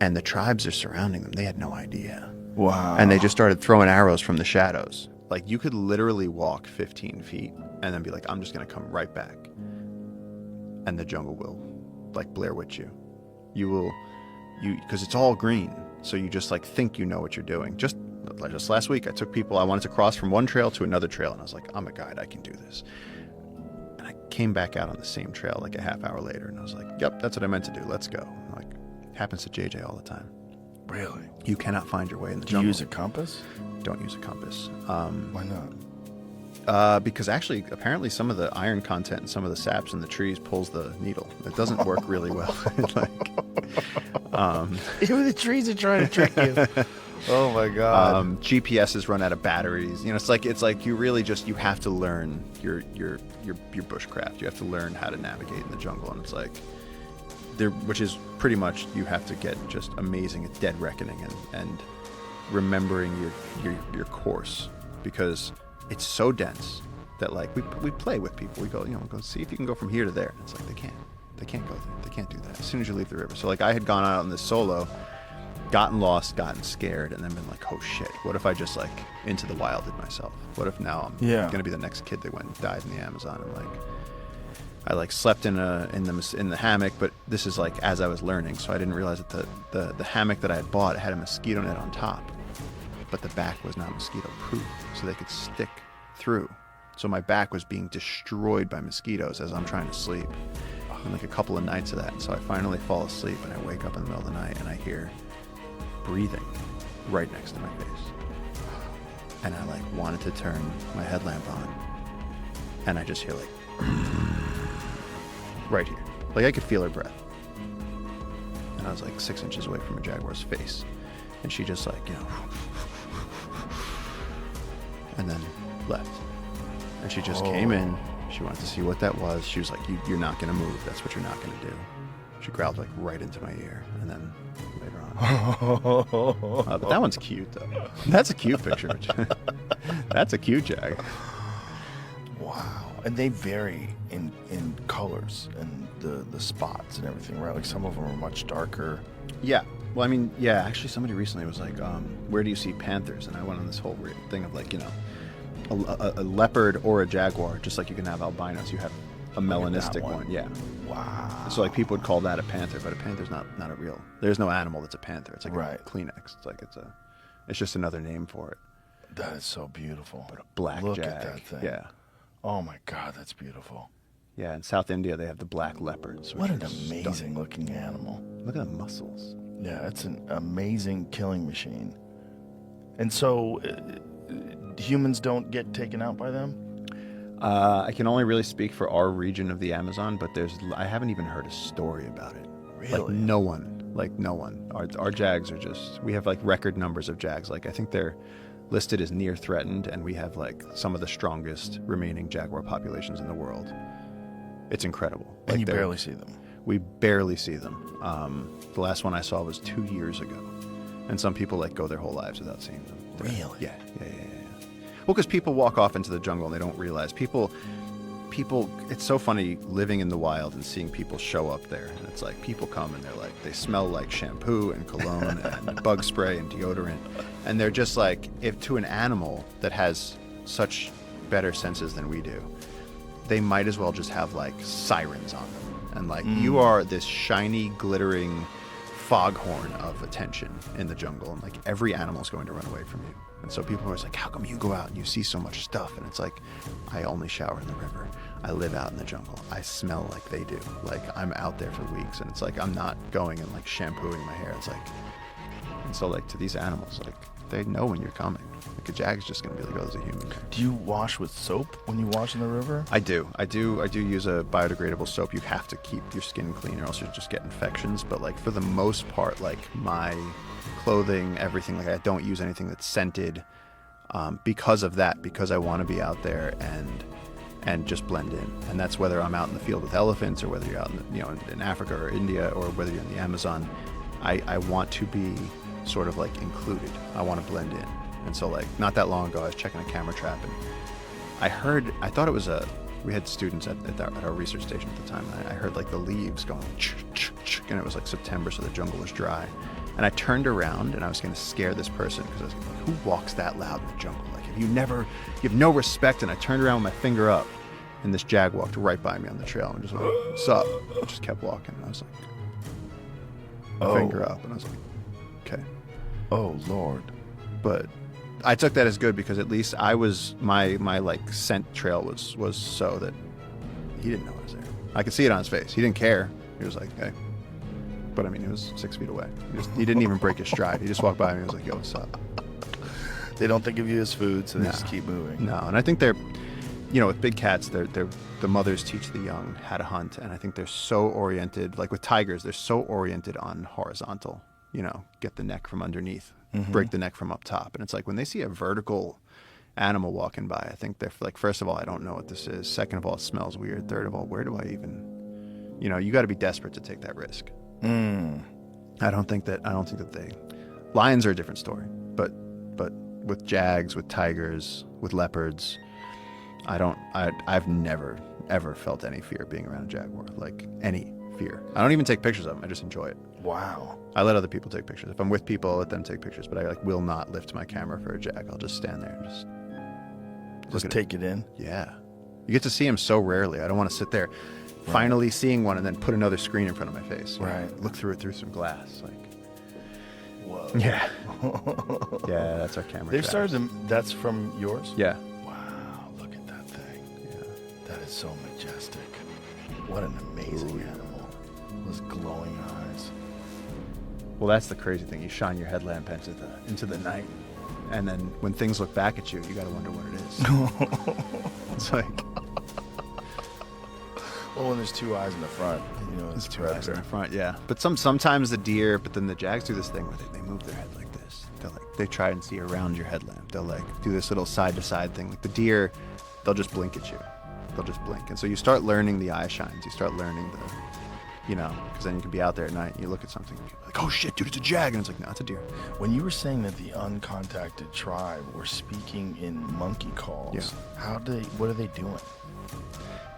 and the tribes are surrounding them. They had no idea. Wow. And they just started throwing arrows from the shadows. Like, you could literally walk 15 feet and then be like, I'm just going to come right back. And the jungle will, like, Blair Witch you. Because it's all green. So you just, like, think you know what you're doing. Just last week, I took people, I wanted to cross from one trail to another trail. And I was like, I'm a guide, I can do this. And I came back out on the same trail like a half hour later. And I was like, yep, that's what I meant to do. Let's go. And like, happens to JJ all the time. Really? You cannot find your way in the Do jungle. you use a compass? Don't use a compass. Why not? Because actually, apparently some of the iron content and some of the saps in the trees pulls the needle. It doesn't work really well. Even the trees are trying to trick you. Oh my God. GPSs run out of batteries. You know, it's like you really just, you have to learn your bushcraft. You have to learn how to navigate in the jungle, and it's like which is pretty much, you have to get just amazing at dead reckoning and remembering your course, because it's so dense that, like, we play with people. We go, go see if you can go from here to there. And it's like, they can't go there. They can't do that as soon as you leave the river. So like, I had gone out on this solo, gotten lost, gotten scared, and then been like, oh shit, what if I just like into the wilded myself? What if now I'm gonna be the next kid that went and died in the Amazon? And like, I like slept in the hammock, but this is like as I was learning, so I didn't realize that the hammock that I had bought had a mosquito net on top, but the back was not mosquito proof, so they could stick through. So my back was being destroyed by mosquitoes as I'm trying to sleep. And like a couple of nights of that, and so I finally fall asleep, and I wake up in the middle of the night and I hear breathing right next to my face, and I like wanted to turn my headlamp on, and I just hear like right here, like I could feel her breath, and I was like 6 inches away from a jaguar's face, and she just like, and then left, and she just came in. She wanted to see what that was. She was like, you're not gonna move, that's what you're not gonna do. She growled like right into my ear, and then later on. But that one's cute though. That's a cute picture. That's a cute jag. Wow. And they vary in colors and the spots and everything, right? Like some of them are much darker. Yeah. Well, I mean, yeah, actually somebody recently was like, where do you see panthers? And I went on this whole thing of like, a leopard or a jaguar, just like you can have albinos, you have a melanistic one. Yeah. Wow. So like people would call that a panther, but a panther's not a real. There's no animal that's a panther. It's like right. a Kleenex. It's like it's just another name for it. That is so beautiful. But a black Look jag. at that thing. Yeah. Oh my God, that's beautiful. Yeah, in South India they have the black leopards. What an amazing looking animal. Look at the muscles. Yeah, it's an amazing killing machine. And so humans don't get taken out by them? I can only really speak for our region of the Amazon, but I haven't even heard a story about it. Really? Like no one. Our jags are just, we have like record numbers of jags. Like I think they're listed as near threatened, and we have like some of the strongest remaining jaguar populations in the world. It's incredible. And like, you barely see them. We barely see them. The last one I saw was 2 years ago, and some people like go their whole lives without seeing them. Really? Yeah. Well, because people walk off into the jungle and they don't realize. People, it's so funny living in the wild and seeing people show up there. And it's like people come and they're like, they smell like shampoo and cologne and bug spray and deodorant. And they're just like, if to an animal that has such better senses than we do, they might as well just have like sirens on them. And like, you are this shiny, glittering foghorn of attention in the jungle, and like every animal is going to run away from you. And so people are always like, how come you go out and you see so much stuff? And it's like, I only shower in the river. I live out in the jungle. I smell like they do. Like I'm out there for weeks, and it's like I'm not going and like shampooing my hair. It's like, and so like to these animals, like they know when you're coming. Like a jag's just gonna be like, oh, there's a human there. Do you wash with soap when you wash in the river? I do use a biodegradable soap. You have to keep your skin clean, or else you just get infections. But like for the most part, like my clothing, everything, like I don't use anything that's scented, because of that, because I want to be out there and just blend in. And that's whether I'm out in the field with elephants, or whether you're out in Africa or India, or whether you're in the Amazon. I want to be sort of like included. I want to blend in. And so like not that long ago I was checking a camera trap, and I thought it was we had students at our research station at the time, and I heard like the leaves going ch, ch, ch, and it was like September, so the jungle was dry, And I turned around and I was going to scare this person because I was like, who walks that loud in the jungle? Like, you have no respect. And I turned around with my finger up, and this jag walked right by me on the trail and just went, what's up? I just kept walking. And I was like, finger up. And I was like, okay. Oh, Lord. But I took that as good because at least I was, my like scent trail was so that he didn't know I was there. I could see it on his face. He didn't care. He was like, hey. But I mean, he was 6 feet away. He didn't even break his stride. He just walked by me and was like, yo, what's up? They don't think of you as food, so they just keep moving. No, and I think they're, with big cats, the mothers teach the young how to hunt, and I think they're so oriented, like with tigers, they're so oriented on horizontal, get the neck from underneath, break the neck from up top. And it's like when they see a vertical animal walking by, I think they're like, first of all, I don't know what this is. Second of all, it smells weird. Third of all, where do I even, you got to be desperate to take that risk. I don't think that lions are a different story, but with jags, with tigers, with leopards, I've never ever felt any fear being around a jaguar, like any fear. I don't even take pictures of them. I just enjoy it. Wow. I let other people take pictures. If I'm with people, I'll let them take pictures, but I will not lift my camera for a jag. I'll just stand there and just take it in. Yeah. You get to see them so rarely. I don't want to sit there finally seeing one and then put another screen in front of my face. Right. Look through it through some glass. Like, whoa. Yeah. Yeah, that's our camera. They've started to, that's from yours? Yeah. Wow, look at that thing. Yeah. That is so majestic. What an amazing animal. Those glowing eyes. Well, that's the crazy thing. You shine your headlamp into the night, and then when things look back at you, you got to wonder what it is. It's like, well, when there's two eyes in the front, it's two eyes in the front, yeah. But sometimes the deer, but then the jags do this thing where they move their head like this. They try and see around your headlamp. They'll do this little side to side thing. Like the deer, they'll just blink at you. They'll just blink, and so you start learning the eye shines. You start learning because then you can be out there at night and you look at something and you're like, oh shit, dude, it's a jag, and it's like, no, it's a deer. When you were saying that the uncontacted tribe were speaking in monkey calls, what are they doing?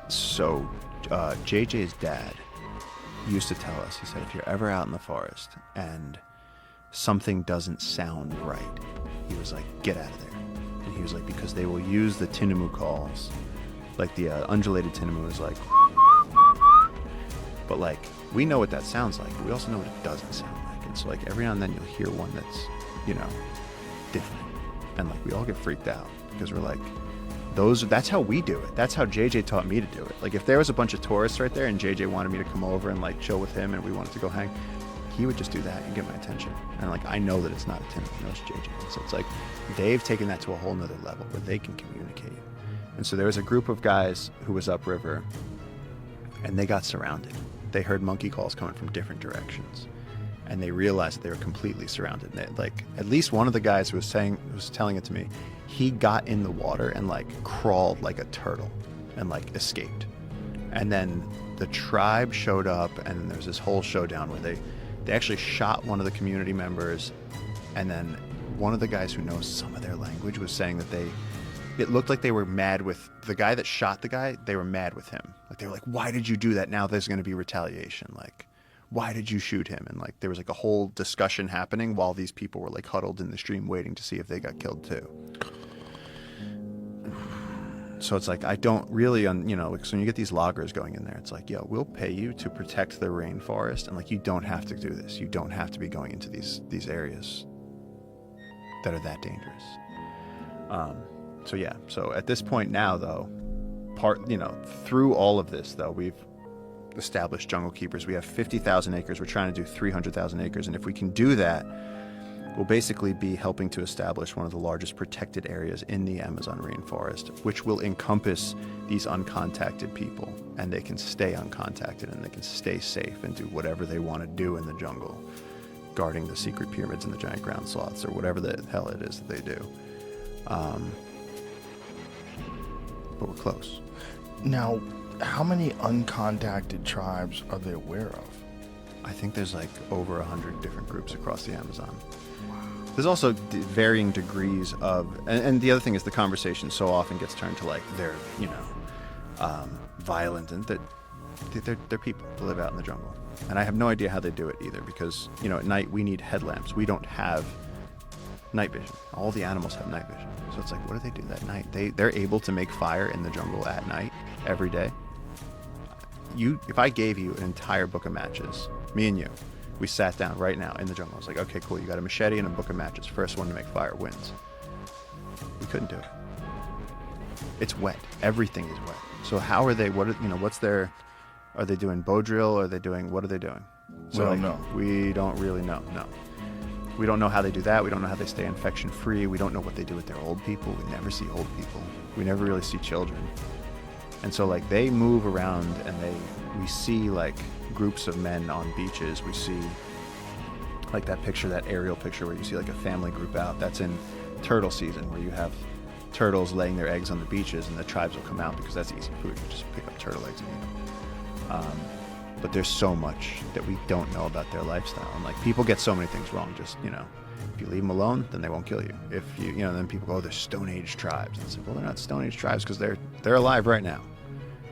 So JJ's dad used to tell us, he said, if you're ever out in the forest and something doesn't sound right, he was like, get out of there. And he was like, because they will use the tinamou calls, like the undulated tinamou is like, but like, we know what that sounds like, but we also know what it doesn't sound like. And so like every now and then you'll hear one that's, different. And like we all get freaked out because we're like, that's how we do it. That's how JJ taught me to do it. Like if there was a bunch of tourists right there and JJ wanted me to come over and like chill with him and we wanted to go hang, he would just do that and get my attention. And like, I know that it's not a Tim, I know it's JJ. So it's like, they've taken that to a whole nother level where they can communicate. And so there was a group of guys who was upriver and they got surrounded. They heard monkey calls coming from different directions. And they realized that they were completely surrounded. And like, at least one of the guys who was telling it to me, he got in the water and like crawled like a turtle and like escaped. And then the tribe showed up and there was this whole showdown where they actually shot one of the community members. And then one of the guys who knows some of their language was saying that it looked like they were mad with the guy that shot the guy. They were mad with him. Like they were like, why did you do that? Now there's going to be retaliation. Like, why did you shoot him? And like there was like a whole discussion happening while these people were like huddled in the stream waiting to see if they got killed too. So it's like, I don't really, so when you get these loggers going in there, it's like, yo, we'll pay you to protect the rainforest. And like, you don't have to do this. You don't have to be going into these areas that are that dangerous. So yeah, so at this point now though, through all of this though, we've established jungle keepers. We have 50,000 acres. We're trying to do 300,000 acres. And if we can do that, we'll basically be helping to establish one of the largest protected areas in the Amazon rainforest, which will encompass these uncontacted people, and they can stay uncontacted and they can stay safe and do whatever they want to do in the jungle, guarding the secret pyramids and the giant ground sloths or whatever the hell it is that they do. But we're close. Now, how many uncontacted tribes are they aware of? I think there's like over 100 different groups across the Amazon. There's also varying degrees of, and the other thing is the conversation so often gets turned to like they're, violent, and that they're people that live out in the jungle. And I have no idea how they do it either, because, you know, at night we need headlamps. We don't have night vision. All the animals have night vision. So it's like, what do they do that night? They're able to make fire in the jungle at night every day. If I gave you an entire book of matches, me and you, we sat down right now in the jungle. I was like, okay, cool. You got a machete and a book of matches. First one to make fire wins. We couldn't do it. It's wet. Everything is wet. So how are they? What's their? Are they doing bow drill? Are they doing? What are they doing? So we don't know. We don't really know. No. We don't know how they do that. We don't know how they stay infection free. We don't know what they do with their old people. We never see old people. We never really see children. And so like they move around, and we see like groups of men on beaches. We see like that picture, that aerial picture where you see like a family group out. That's in turtle season, where you have turtles laying their eggs on the beaches, and the tribes will come out because that's easy food. You just pick up turtle eggs and eat them. But there's so much that we don't know about their lifestyle. And like people get so many things wrong. Just, you know, if you leave them alone, then they won't kill you. If then people go, oh, they're Stone Age tribes. And it's like, well, they're not Stone Age tribes because they're alive right now.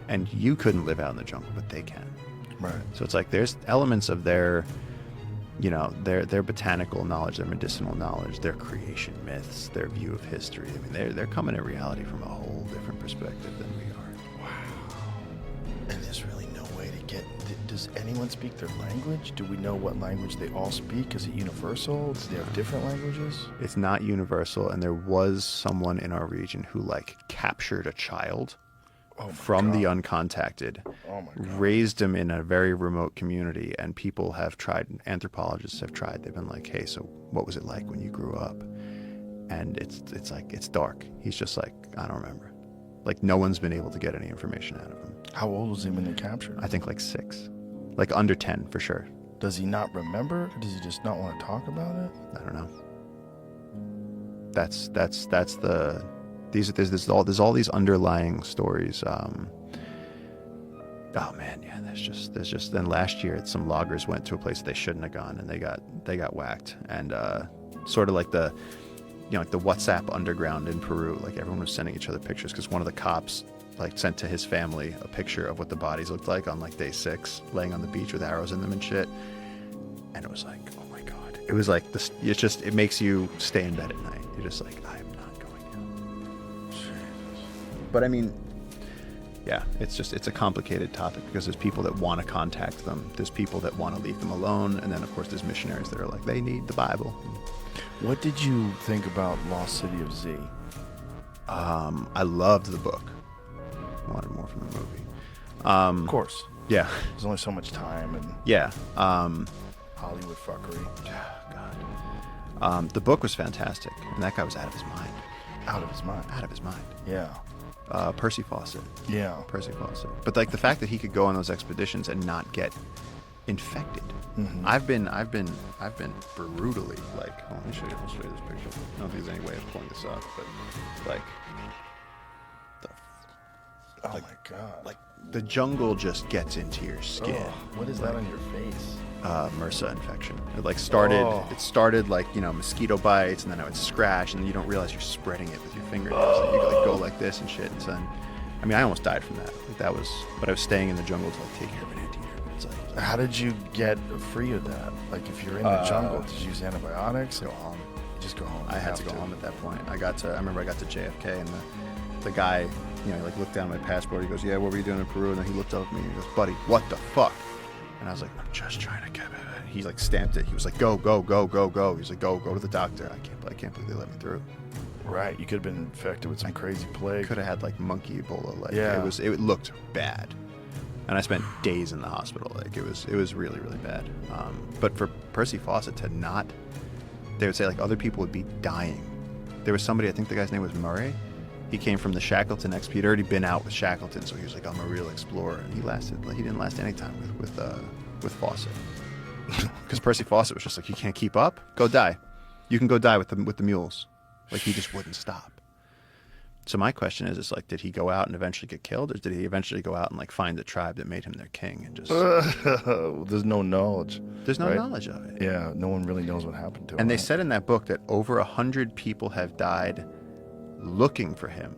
And you couldn't live out in the jungle, but they can. Right. So it's like there's elements of their botanical knowledge, their medicinal knowledge, their creation myths, their view of history. I mean, they're coming at reality from a whole different perspective than we are. Wow. And there's really no way to get. Does anyone speak their language? Do we know what language they all speak? Is it universal? Do they have different languages? It's not universal, and there was someone in our region who like captured a child from the uncontacted, raised him in a very remote community, and people have tried, anthropologists have tried, they've been like, hey, so what was it like when you grew up? And it's like, it's dark. He's just like, I don't remember. Like no one's been able to get any information out of him. How old was he when they captured him? I think like 6. Like under 10 for sure. Does he not remember? Or does he just not want to talk about it? I don't know. There's all these underlying stories. Oh man, yeah. There's just. Then last year, some loggers went to a place they shouldn't have gone, and they got whacked. And sort of like the WhatsApp underground in Peru. Like everyone was sending each other pictures because one of the cops like sent to his family a picture of what the bodies looked like on like day 6, laying on the beach with arrows in them and shit. And it was like, oh my god. It was like this. It makes you stay in bed at night. You're just like, I'm not going out. Jesus. But I mean, yeah, it's a complicated topic because there's people that want to contact them. There's people that want to leave them alone. And then of course there's missionaries that are like, they need the Bible. What did you think about Lost City of Z? I loved the book. I wanted more from the movie. Of course. Yeah. There's only so much time and yeah. Hollywood fuckery. God. The book was fantastic, and that guy was out of his mind. Out of his mind. Out of his mind. Yeah. Percy Fawcett. Yeah. Percy Fawcett. But like the fact that he could go on those expeditions and not get infected. Mm-hmm. I've been brutally like. Oh, let me show you this picture. I don't think there's any way of pulling this off, but like. Oh my god! Like the jungle just gets into your skin. Oh, what is that on your face? MRSA infection. It like started. Oh. It started like mosquito bites, and then it would scratch, and you don't realize you're spreading it with your fingernails. Oh. You like go like this and shit. And so, I mean, I almost died from that. Like that was. But I was staying in the jungle to like take care of an anteater. It's like. How did you get free of that? Like if you're in the jungle, did you use antibiotics? Go home. Just go home. I had to go home at that point. I remember I got to JFK, and the guy. He like looked down at my passport. He goes, "Yeah, what were you doing in Peru?" And then he looked up at me and he goes, "Buddy, what the fuck?" And I was like, "I'm just trying to get it." He like stamped it. He was like, "Go, go, go, go, go." He was like, "Go to the doctor." I can't believe they let me through. Right, you could have been infected with some crazy plague. Could have had like monkey Ebola. Like yeah. It looked bad, and I spent days in the hospital. Like it was really really bad. But for Percy Fawcett to not, they would say like other people would be dying. There was somebody, I think the guy's name was Murray. He came from the Shackleton expedition. He'd already been out with Shackleton, so he was like, I'm a real explorer. And he didn't last any time with Fawcett. Because Percy Fawcett was just like, you can't keep up? Go die. You can go die with the mules. Like, he just wouldn't stop. So my question is like, did he go out and eventually get killed? Or did he eventually go out and like find the tribe that made him their king and just... There's no knowledge. There's no knowledge of it. Yeah, no one really knows what happened to him. And they said in that book that over 100 people have died looking for him.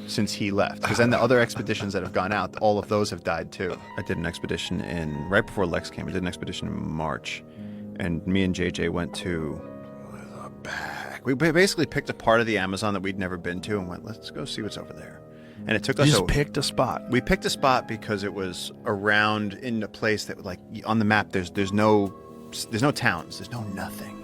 since he left. Because then the other expeditions that have gone out, all of those have died too. I did an expedition right before Lex came, I did an expedition in March. And me and JJ went to the back. We basically picked a part of the Amazon that we'd never been to and went, let's go see what's over there. And it took us. You just picked a spot. We picked a spot because it was around in a place that, like, on the map, there's no towns, there's no nothing.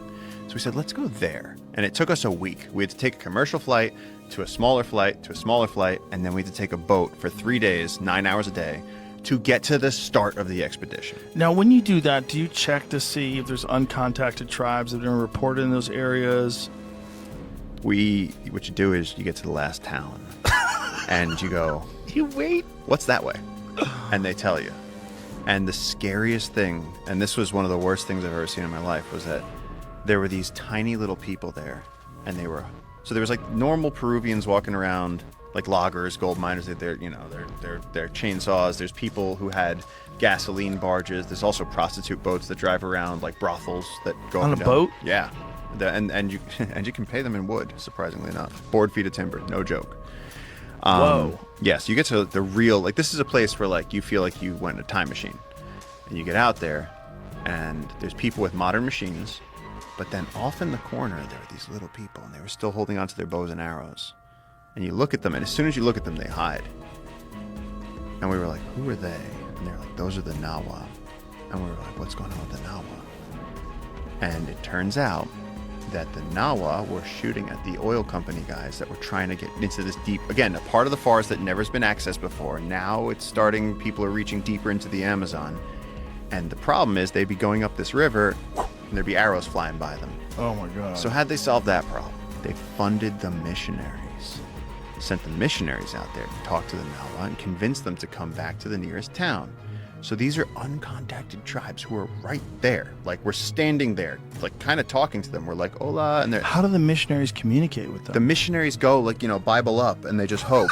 So we said, let's go there. And it took us a week. We had to take a commercial flight to a smaller flight to a smaller flight, and then we had to take a boat for 3 days, 9 hours a day, to get to the start of the expedition. Now, when you do that, do you check to see if there's uncontacted tribes that have been reported in those areas? What you do is you get to the last town, and you go, You wait. what's that way? And they tell you. And the scariest thing, and this was one of the worst things I've ever seen in my life, was that there were these tiny little people there, and there was like normal Peruvians walking around, like loggers, gold miners. They're chainsaws. There's people who had gasoline barges. There's also prostitute boats that drive around, like brothels that go on up a and down. boat. Yeah, and you can pay them in wood. Surprisingly enough, board feet of timber, no joke. Whoa. Yes, you get to the real, like, this is a place where, like, you feel like you went in a time machine, and you get out there, and there's people with modern machines. But then off in the corner, there were these little people, and they were still holding onto their bows and arrows. And you look at them, and as soon as you look at them, they hide. And we were like, who are they? And they were like, those are the Nawa. And we were like, what's going on with the Nawa? And it turns out that the Nawa were shooting at the oil company guys that were trying to get into this deep, again, a part of the forest that never has been accessed before. Now it's starting, people are reaching deeper into the Amazon. And the problem is they'd be going up this river, and there'd be arrows flying by them. Oh my God. So how'd they solve that problem? They funded the missionaries. Sent the missionaries out there to talk to the Nawa and convince them to come back to the nearest town. So these are uncontacted tribes who are right there. Like, we're standing there, like, kind of talking to them. We're like, hola, and they're... How do the missionaries communicate with them? The missionaries go, like, Bible up, and they just hope.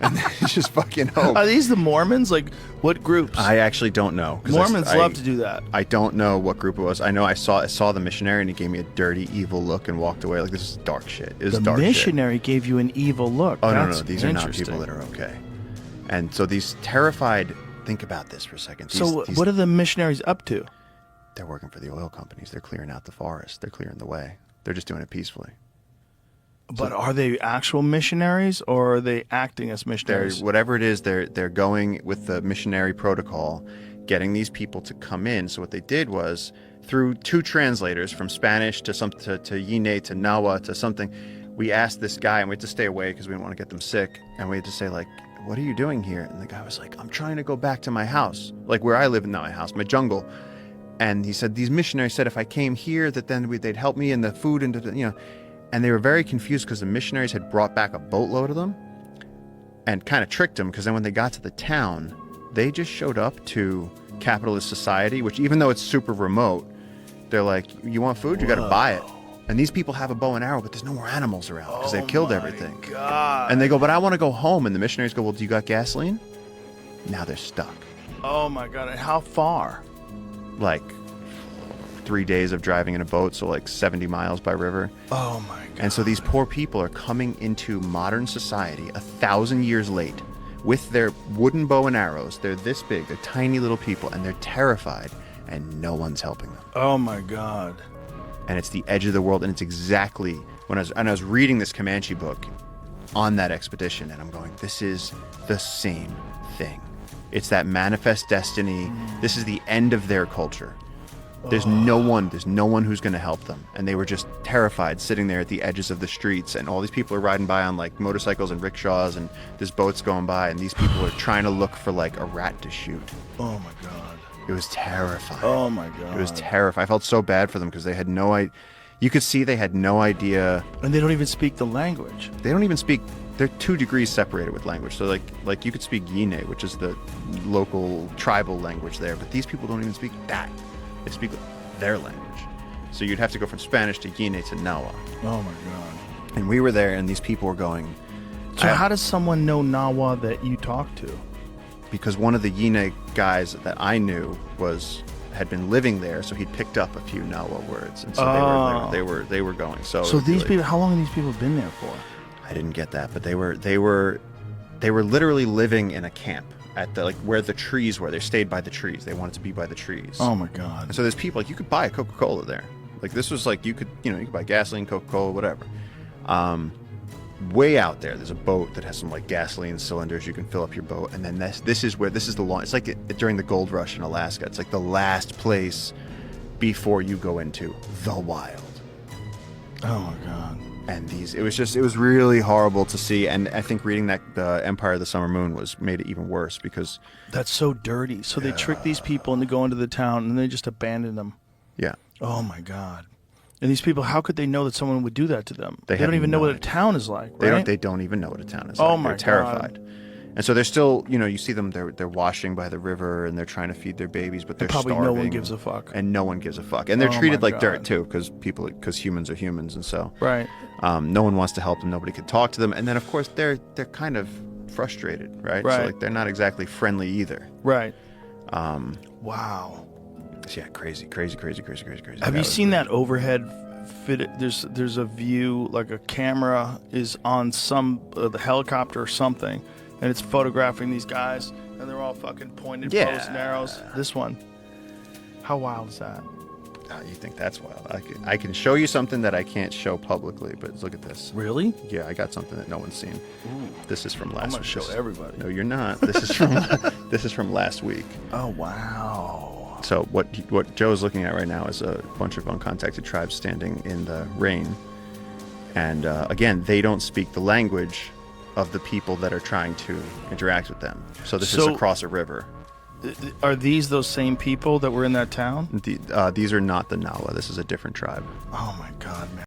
And they just fucking hope. Are these the Mormons? Like, what groups? I actually don't know. Mormons love to do that. I don't know what group it was. I know I saw the missionary, and he gave me a dirty, evil look and walked away. Like, this is dark shit. It was the dark missionary gave you an evil look. Oh, That's no. These are not people that are okay. And so these terrified... Think about this for a second. What are the missionaries up to? They're working for the oil companies. They're clearing out the forest. They're clearing the way. They're just doing it peacefully. But are they actual missionaries, or are they acting as missionaries? Whatever it is, they're going with the missionary protocol, getting these people to come in. So what they did was, through 2 translators from Spanish to Yine to Nawa to something, we asked this guy, and we had to stay away because we didn't want to get them sick, and we had to say, like, what are you doing here? And the guy was like, I'm trying to go back to my house, like where I live, not my house, my jungle. And he said, these missionaries said if I came here, that then they'd help me in the food and, and they were very confused because the missionaries had brought back a boatload of them and kind of tricked them, because then when they got to the town, they just showed up to capitalist society, which, even though it's super remote, they're like, you want food? You got to buy it. And these people have a bow and arrow, but there's no more animals around because they've killed everything. God. And they go, but I want to go home. And the missionaries go, well, do you got gasoline? Now they're stuck. Oh my God. And how far? Like 3 days of driving in a boat, so like 70 miles by river. Oh my God. And so these poor people are coming into modern society 1,000 years late with their wooden bow and arrows. They're this big. They're tiny little people, and they're terrified, and no one's helping them. Oh my God. And it's the edge of the world, and it's exactly when I was reading this Comanche book on that expedition, and I'm going, this is the same thing. It's that manifest destiny. This is the end of their culture. There's no one who's going to help them, and they were just terrified, sitting there at the edges of the streets, and all these people are riding by on like motorcycles and rickshaws, and there's boats going by, and these people are trying to look for like a rat to shoot. Oh my God. It was terrifying. Oh my God. It was terrifying. I felt so bad for them because they had no idea. You could see they had no idea. And they don't even speak the language. They don't even speak. They're 2 degrees separated with language. So like you could speak Yine, which is the local tribal language there, but these people don't even speak that. They speak their language. So you'd have to go from Spanish to Yine to Nawa. Oh my God. And we were there, and these people were going. So how does someone know Nawa that you talked to? Because one of the Yine guys that I knew had been living there, so he'd picked up a few Nawa words, and so they were going. So these people, how long have these people been there for? I didn't get that, but they were they were literally living in a camp at the where the trees were. They stayed by the trees. They wanted to be by the trees. Oh my God. And so there's people you could buy a Coca-Cola there. This was you could buy gasoline, Coca-Cola, whatever. Way out there, there's a boat that has some gasoline cylinders. You can fill up your boat, and then this is the long. It's during the gold rush in Alaska. It's the last place before you go into the wild. Oh my God. And it was really horrible to see. And I think reading that the Empire of the Summer Moon made it even worse because that's so dirty. So they trick these people into going to the town, and they just abandon them. Yeah. Oh my God. And these people, how could they know that someone would do that to them? They don't even know what a idea. town is like, right? They don't even know what a town is oh like. My They're terrified. God. And so they're still, you see them, they're washing by the river and they're trying to feed their babies, but they're probably starving. no one gives a fuck. And no one gives a fuck. And they're Oh treated my like dirt God. too, because humans are humans, and so Right. No one wants to help them. Nobody can talk to them. And then of course they're kind of frustrated, right? Right. So they're not exactly friendly either. Right. Wow. So yeah, crazy. Have you seen that overhead fit? There's a view, like a camera is on the helicopter or something, and it's photographing these guys, and they're all fucking pointed bows and arrows. This one. How wild is that? You think that's wild? I can show you something that I can't show publicly, but look at this. Really? Yeah, I got something that no one's seen. Ooh. This is from last I'm gonna week. show everybody. No, you're not. This is from last week. Oh wow. So what Joe is looking at right now is a bunch of uncontacted tribes standing in the rain, and again, they don't speak the language of the people that are trying to interact with them. So this is across a river. Are these those same people that were in that town? These are not the Nala. This is a different tribe. Oh my God, man.